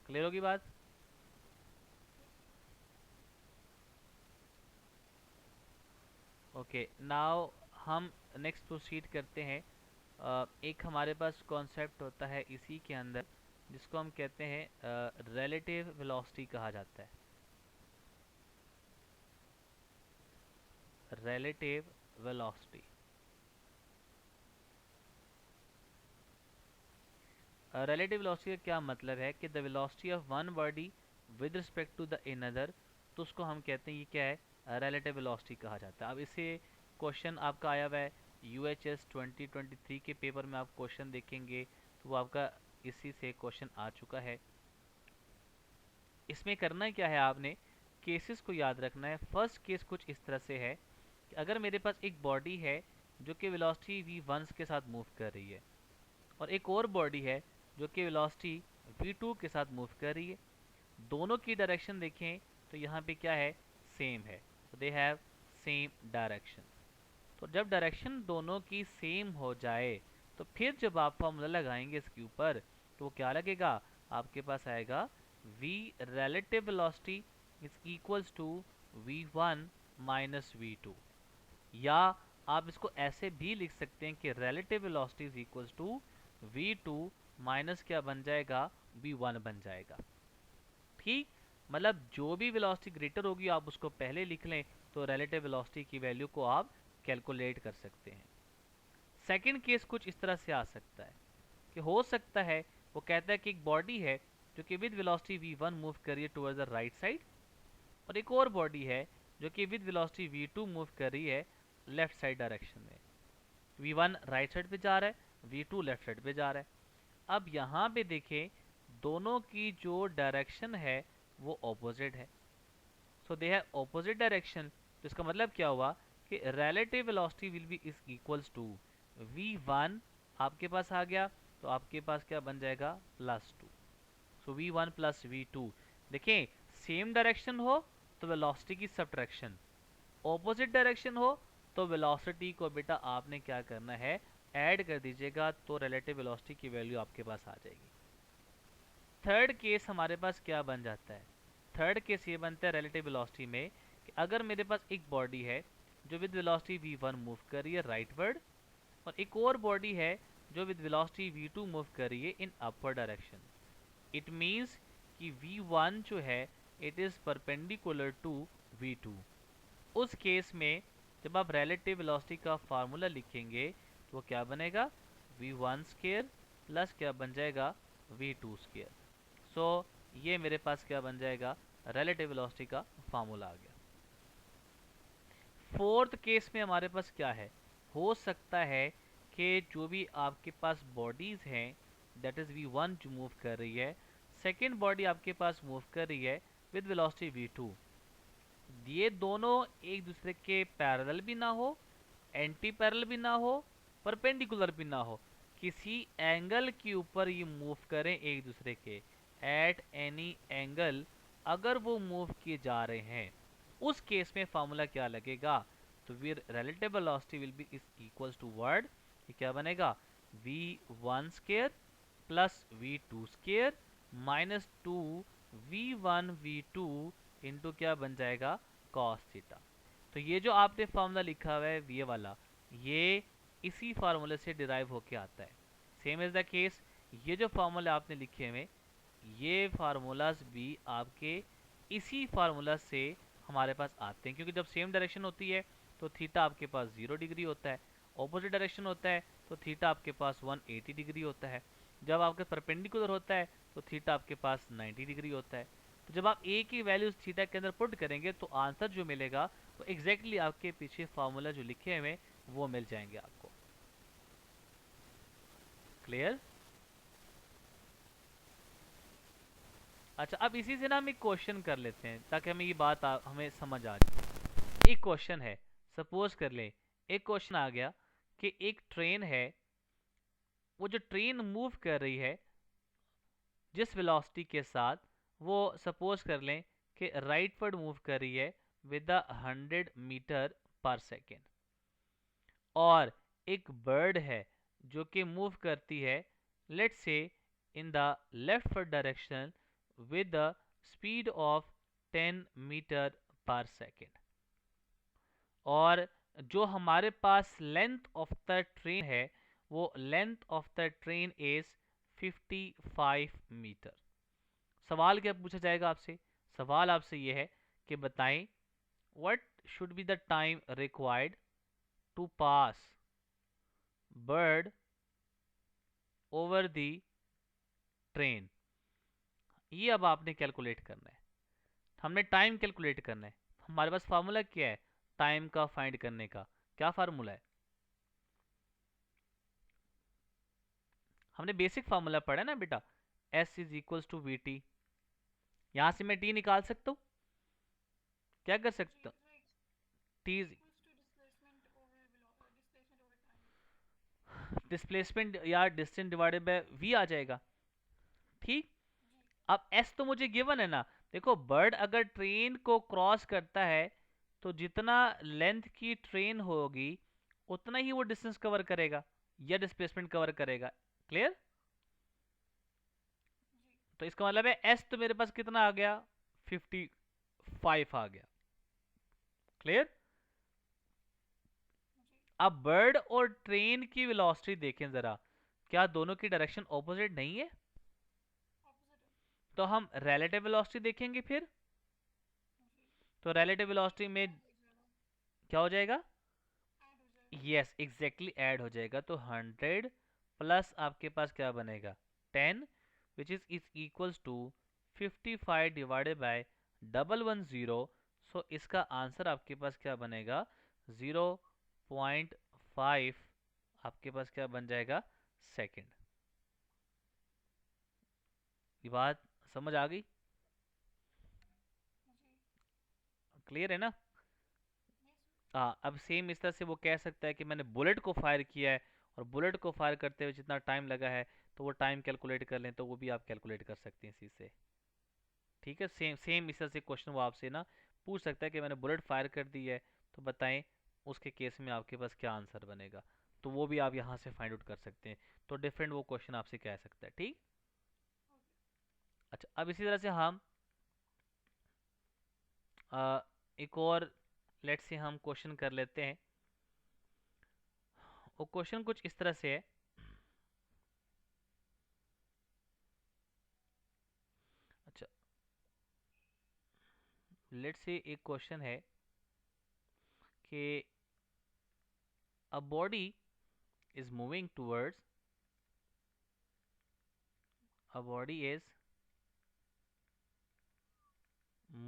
Clear होगी बात? Okay, now हम नेक्स्ट प्रोसीड करते हैं। एक हमारे पास कॉन्सेप्ट होता है इसी के अंदर, जिसको हम कहते हैं रिलेटिव वेलोसिटी कहा जाता है। रिलेटिव वेलोसिटी, रिलेटिव वेलोसिटी का क्या मतलब है कि the velocity of one body with respect to the another, तो उसको हम कहते हैं ये क्या है, रिलेटिव वेलोसिटी कहा जाता है। अब इसे क्वेश्चन आपका आया हुआ है UHS 2023 के पेपर में, आप क्वेश्चन देखेंगे तो वो आपका इसी से क्वेश्चन आ चुका है। इसमें करना क्या है, आपने केसेस को याद रखना है। फर्स्ट केस कुछ इस तरह से है कि अगर मेरे पास एक बॉडी है जो कि वेलोसिटी v1 के साथ मूव कर रही है, और एक और बॉडी है जो कि वेलोसिटी v2 के साथ मूव कर रही है। दोनों की डायरेक्शन देखें तो यहाँ पे क्या है, सेम है, तो दे हैव सेम डायरेक्शन। तो जब डायरेक्शन दोनों की सेम हो जाए तो फिर जब आप फॉर्मूला लगाएंगे इसके ऊपर, तो वो क्या लगेगा, आपके पास आएगा v relative velocity is equals to v1 minus v2। या आप इसको ऐसे भी लिख सकते हैं कि relative velocity is equals to v2 minus क्या बन जाएगा, v1 बन जाएगा। ठीक, मतलब जो भी वेलोसिटी ग्रेटर होगी आप उसको पहले लिख लें, तो रिलेटिव वेलोसिटी की वैल्यू को आप कैलकुलेट कर सकते हैं। सेकंड केस कुछ इस तरह से आ सकता है कि हो सकता है, वो कहता है कि एक बॉडी है जो कि विद वेलोसिटी v1 मूव कर रही है टुवर्ड्स द राइट साइड, और एक और बॉडी है जो कि विद वेलोसिटी v2 मूव कर रही है लेफ्ट साइड डायरेक्शन में। v1 राइट साइड पे जा रहा है, v2 लेफ्ट साइड पे जा रहा है। अब यहाँ पे देखें, दोनों की जो डायरेक्शन है वो ऑपोजिट है, so they have opposite direction. तो इसका मतलब क्या हुआ कि relative velocity will be is equals to v1 आपके पास आ गया, तो आपके पास क्या बन जाएगा, +2। सो v1 प्लस v2। देखें, सेम डायरेक्शन हो तो वेलोसिटी की सब्ट्रैक्शन, ऑपोजिट डायरेक्शन हो तो वेलोसिटी को बेटा आपने क्या करना है, ऐड कर दीजिएगा, तो रिलेटिव वेलोसिटी की वैल्यू आपके पास आ जाएगी। थर्ड केस हमारे पास क्या बन जाता है, थर्ड केस ये बनता है रिलेटिव वेलोसिटी में कि अगर मेरे पास एक बॉडी है जो विद वेलोसिटी v1 मूव कर रही है राइटवर्ड, और एक और बॉडी है जो विद वेलोसिटी v2 मूव कर रही है in upward direction. It means कि v1 जो है it is perpendicular to v2। उस केस में जब आप रिलेटिव वेलोसिटी का फार्मूला लिखेंगे तो वो क्या बनेगा, v1 स्केयर प्लस क्या बन जाएगा, v2 स्केयर। सो ये मेरे पास क्या बन जाएगा, रिलेटिव वेलोसिटी का फार्मूला आ गया। फोर्थ केस में हमारे पास क्या है, हो सकता है कि जो भी आपके पास बॉडीज हैं दैट इज v1 जो मूव कर रही है, सेकेंड बॉडी आपके पास मूव कर रही है विद वेलोसिटी v2, ये दोनों एक दूसरे के पैरेलल भी ना हो, एंटी पैरेलल भी ना हो, परपेंडिकुलर भी ना हो, किसी एंगल के ऊपर ये मूव करें एक दूसरे के, एट एनी एंगल अगर वो मूव किए जा रहे हैं, उस केस में फार्मूला क्या लगेगा, तो फिर relative velocity will be is equals to word, ये क्या बनेगा, v1 square plus v2 square minus 2 v1 v2 into क्या बन जाएगा, cos थीटा। तो ये जो आपने फार्मूला लिखा हुआ है ये वाला, ये इसी फार्मूले से डिराइव होके आता है। सेम इज द केस, ये जो फार्मूला आपने लिखे हुए, ये फार्मूलाज भी आपके इसी फार्मूला से हमारे पास आते हैं, क्योंकि जब सेम डायरेक्शन होती है तो थीटा आपके पास 0 डिग्री होता है, ऑपोजिट डायरेक्शन होता है तो थीटा आपके पास 180 डिग्री होता है, जब आपके परपेंडिकुलर होता है तो थीटा आपके पास 90 डिग्री होता है। तो जब आप एक ही वैल्यूज थीटा के अंदर पुट करेंगे तो आंसर जो मिलेगा वो एग्जैक्टली आपके पीछे फार्मूला जो लिखे हुए वो मिल जाएंगे आपको। क्लियर? अच्छा, अब इसी से ना हम एक क्वेश्चन कर लेते हैं ताकि हमें ये बात हमें समझ आ जाए। एक क्वेश्चन है, सपोज कर ले, एक क्वेश्चन आ गया कि एक ट्रेन है, वो जो ट्रेन मूव कर रही है जिस वेलोसिटी के साथ, वो सपोज कर लें कि राइटवर्ड मूव कर रही है विद 100 मीटर पर सेकेंड, और एक बर्ड है जो कि मूव करती है let's say in the left direction with the speed of 10 metre per second. और जो हमारे पास लेंथ ऑफ द ट्रेन है वो length of the train is 55 metre. सवाल क्या पूछा जाएगा आपसे? सवाल आपसे यह है कि बताएं what should be the time required to pass bird over the train. ये अब आपने कैलकुलेट करना है। हमने टाइम कैलकुलेट करना है। हमारे पास फार्मूला क्या है टाइम का फाइंड करने का? क्या फार्मूला है? हमने बेसिक फार्मूला पढ़ा ना बेटा, S is equals to v t. यहां से मैं टी निकाल सकता हूं। क्या कर सकता हूं? टी डिस्प्लेसमेंट या डिस्टेंस डिवाइडेड बाय वी आ जाएगा। ठीक। अब एस तो मुझे गिवन है ना। देखो बर्ड अगर ट्रेन को क्रॉस करता है तो जितना लेंथ की ट्रेन होगी उतना ही वो डिस्टेंस कवर करेगा या डिस्प्लेसमेंट कवर करेगा। क्लियर? तो इसका मतलब है एस तो मेरे पास कितना आ गया? 55 आ गया। क्लियर? अब बर्ड और ट्रेन की वेलोसिटी देखें जरा, क्या दोनों की डायरेक्शन ऑपोजिट नहीं है? तो हम रिलेटिव वेलोसिटी देखेंगे फिर। तो रिलेटिव वेलोसिटी में क्या हो जाएगा? यस एग्जैक्टली ऐड हो जाएगा। तो 100 प्लस आपके पास क्या बनेगा? 10 which is equals to 55 divided by 110। So इसका आंसर आपके पास क्या बनेगा? 0.5 आपके पास क्या बन जाएगा? सेकंड। ये बात समझ आ गई? क्लियर है ना? हाँ, अब सेम इस तरह से वो कह सकता है कि मैंने बुलेट को फायर किया है और बुलेट को फायर करते हुए जितना टाइम लगा है तो वो टाइम कैलकुलेट कर लें तो वो भी आप कैलकुलेट कर सकते हैं इसी से। ठीक है, सेम सेम इस तरह से क्वेश्चन वो आपसे ना पूछ सकता है कि मैंने बुलेट फायर कर दी है तो बताएं उसके केस में आपके पास क्या आंसर बनेगा। तो वो भी आप यहाँ से फाइंड आउट कर सकते हैं। तो डिफरेंट वो क्वेश्चन आपसे कह सकता है। ठीक। अच्छा, अब इसी तरह से हम एक और लेट्स से हम क्वेश्चन कर लेते हैं। वो क्वेश्चन कुछ इस तरह से है। अच्छा, लेट्स से एक क्वेश्चन है कि a body is moving towards a body is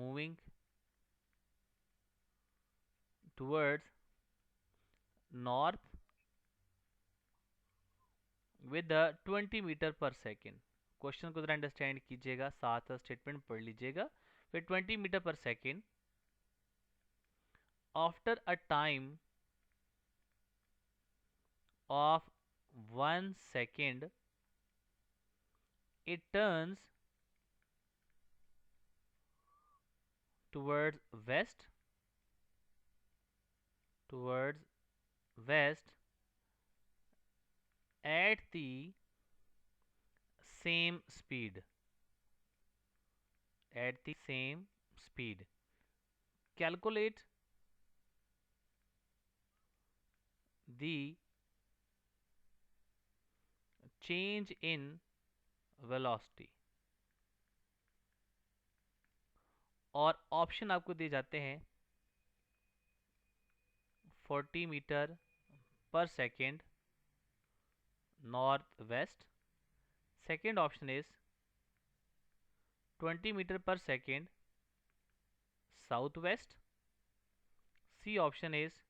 moving towards north with the 20 metre per second. Question को जरा अंडरस्टैंड कीजिएगा, साथ स्टेटमेंट पढ़ लीजिएगा। फिर 20 metre per second after a time of 1 second it turns towards towards west at the same speed calculate the change in velocity। और option आपको दिए जाते हैं 40 metre per second north west, second option is 20 metre per second south west, c option is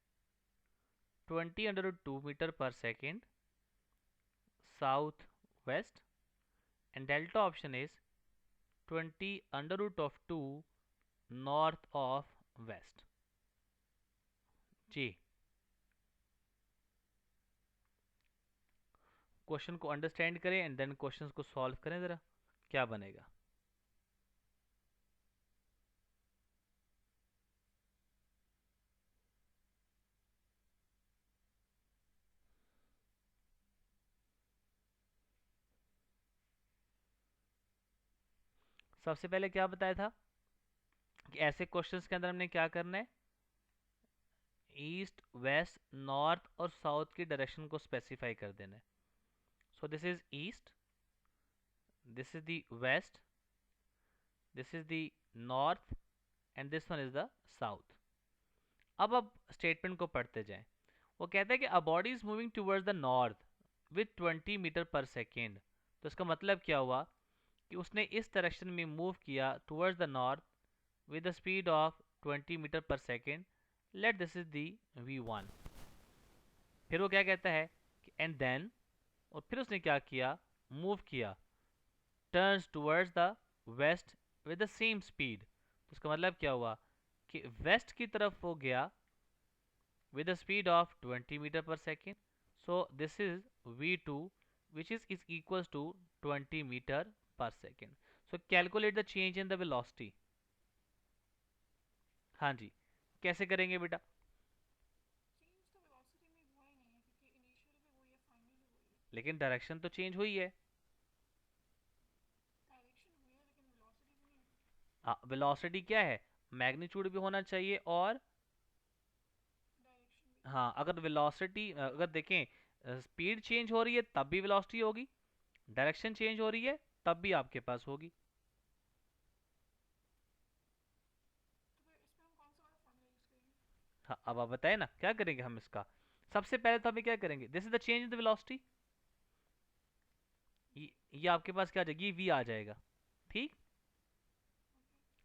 20 √2 metre per second south west, and delta option is 20 under root of 2 north of west। जी, question को understand करें and then question को solve करें जरा, क्या बनेगा। सबसे पहले क्या बताया था कि ऐसे क्वेश्चंस के अंदर हमने क्या करना है, ईस्ट वेस्ट नॉर्थ और साउथ की डायरेक्शन को स्पेसिफाई कर देना है. So this is east, this is the west, this is the north and this one is the south. अब स्टेटमेंट को पढ़ते जाएं. वो कहता है कि a body is moving towards the north with 20 metre per second. तो इसका मतलब क्या हुआ कि उसने इस डायरेक्शन में मूव किया towards the north with the speed of 20 metre per second. Let this is the v1. फिर वो क्या कहता है कि एंड देन, और फिर उसने क्या किया, मूव किया turns towards the west with the same speed. तो उसका मतलब क्या हुआ कि वेस्ट की तरफ वो गया with the speed of 20 metre per second. so this is v2 which is equals to 20 metre per second. so calculate the change in the velocity. हाँ जी, कैसे करेंगे बेटा? लेकिन डायरेक्शन तो चेंज हुई है. वेलोसिटी क्या है, मैग्नीट्यूड भी होना चाहिए और हाँ, अगर वेलोसिटी अगर देखें स्पीड चेंज हो रही है तब भी वेलोसिटी होगी, डायरेक्शन चेंज हो रही है तब भी आपके पास होगी. हाँ, अब आप बताए ना क्या करेंगे हम इसका. सबसे पहले तो हमें क्या करेंगे, this is the change in the velocity. ये आपके पास क्या आ जाएगी, वी आ जाएगा. ठीक,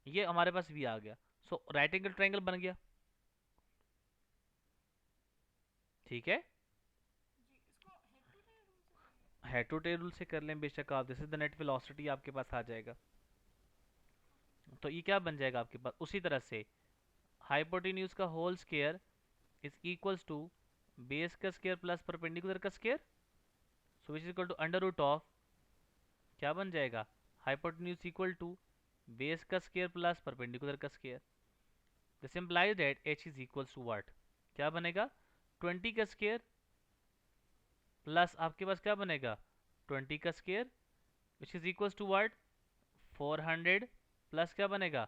ये हमारे पास वी आ गया. सो राइट एंगल ट्रायंगल बन गया. ठीक है, हेड टू टेल रूल से कर लें बेशक आप. This is the net velocity आपके पास आ जाएगा. तो ये क्या बन जाएगा आपके पास उसी तरह से, हाइपोटेन्यूज का whole square is equals to base का स्क्वायर प्लस परपेंडिकुलर का square. So which is equal to under root of, क्या बन जाएगा, हाइपोटेन्यूज इक्वल टू बेस का स्क्वायर प्लस परपेंडिकुलर का square. This implies that h is equals to what, क्या बनेगा, 20 का स्क्वायर प्लस आपके पास क्या बनेगा 20 का square which is equals to what 400 plus क्या बनेगा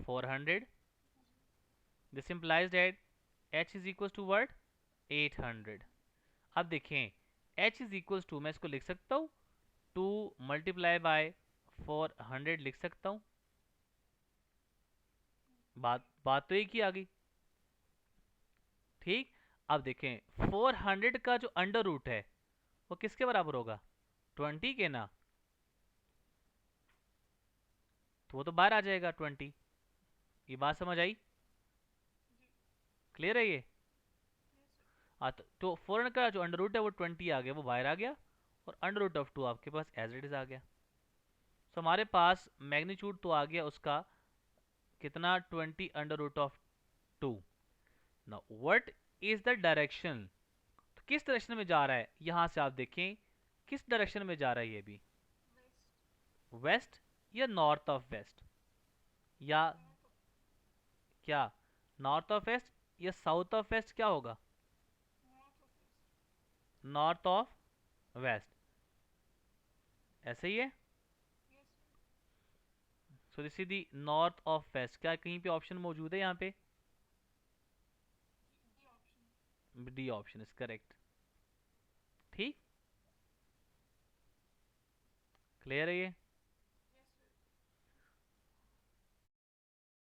400. This implies that h is equals to what 800. अब देखें h इज इक्वल्स टू, मैं इसको लिख सकता हूँ 2 मल्टीप्लाई बाय 400 लिख सकता हूँ. बात तो एक ही आ गई. ठीक, अब देखें 400 का जो अंडर रूट है वो किसके बराबर होगा, 20 के ना. तो वो तो बाहर आ जाएगा 20. ये बात समझ आई, क्लियर है ये. हाँ, तो 400 का जो अंडर रूट है वो 20 आ गया, वो बाहर आ गया, और अंडर रूट ऑफ 2 आपके पास एज इट इज आ गया. सो हमारे पास मैग्नीट्यूड तो आ गया उसका कितना 20 under root of 2. Now what is the direction, तो किस डायरेक्शन में जा रहा है, यहां से आप देखें किस डायरेक्शन में जा रहा है ये भी, वेस्ट या नॉर्थ ऑफ वेस्ट, या क्या नॉर्थ ऑफ वेस्ट या साउथ ऑफ वेस्ट, क्या होगा नॉर्थ ऑफ वेस्ट, ऐसे ही है. So this is the north of west. क्या कहीं पे ऑप्शन मौजूद है यहाँ पे, डी ऑप्शन इज करेक्ट. ठीक, क्लियर है ये.